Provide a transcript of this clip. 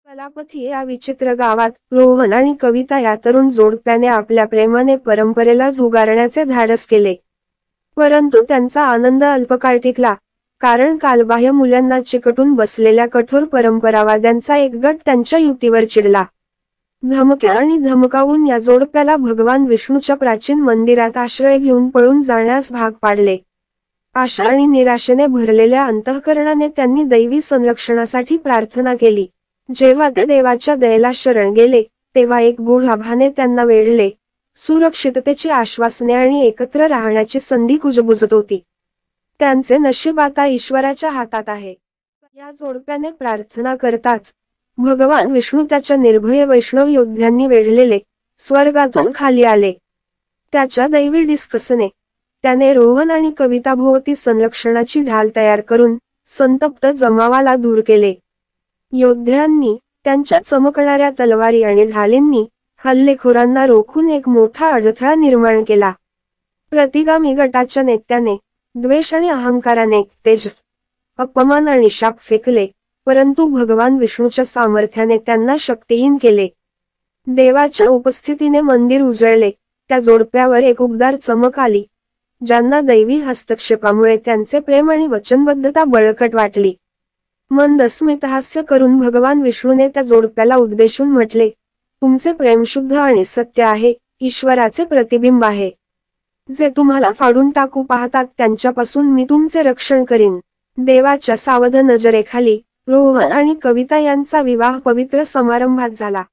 कलापथी या विचित्र गावात रोहन आणि कविता या तरुण जोडप्याने आपल्या प्रेमाने परंपरेला झुगारण्याचे धाडस केले. परंतु त्यांचा आनंद अल्पकाळ टिकला, कारण कालबाह्य मूल्यांना चिकटून बसलेल्या कठोर परंपरावाद्यांचा एक गट त्यांच्या युतीवर चिडला. धमक्या आणि धमकावून या जोडप्याला भगवान विष्णूच्या प्राचीन मंदिरात आश्रय घेऊन पळून जाण्यास भाग पाडले. आशा आणि निराशेने भरलेल्या अंतःकरणाने त्यांनी दैवी संरक्षणासाठी प्रार्थना केली. जेव्हा ते देवाच्या दयेला शरण गेले, तेव्हा एक गूढ आभाने त्यांना वेढले. सुरक्षिततेची आश्वासने आणि एकत्र राहण्याची संधी कुजबुजत होती. त्यांचे नशीब आता ईश्वराच्या हातात आहे. या जोडप्याने प्रार्थना करताच भगवान विष्णू त्याच्या निर्भय वैष्णव योद्ध्यांनी वेढलेले स्वर्गातून खाली आले. त्याच्या दैवी डिस्कसने त्याने रोहन आणि कविताभोवती संरक्षणाची ढाल तयार करून संतप्त जमावाला दूर केले. योद्ध्यांनी त्यांच्या चमकणाऱ्या तलवारी आणि ढालींनी हल्लेखोरांना रोखून एक मोठा अडथळा निर्माण केला. प्रतिगामी गटाच्या नेत्याने द्वेष आणि अहंकाराने तेज, अपमान आणि शाप फेकले, परंतु भगवान विष्णूच्या सामर्थ्याने त्यांना शक्तिहीन केले. देवाच्या उपस्थितीने मंदिर उजळले. त्या जोडप्यावर एक उबदार चमक आली, ज्यांना दैवी हस्तक्षेपामुळे त्यांचे प्रेम आणि वचनबद्धता बळकट वाटली. मंद स्मितहास्य करून भगवान विष्णूने त्या जोडप्याला उद्देशून म्हटले, तुमचे प्रेम शुद्ध आणि सत्य आहे, ईश्वराचे प्रतिबिंब आहे. जे तुम्हाला फाडून टाकू पाहतात त्यांच्यापासून मी तुमचे रक्षण करीन. देवाच्या सावध नजरेखाली रोहन आणि कविता यांचा विवाह पवित्र समारंभात झाला.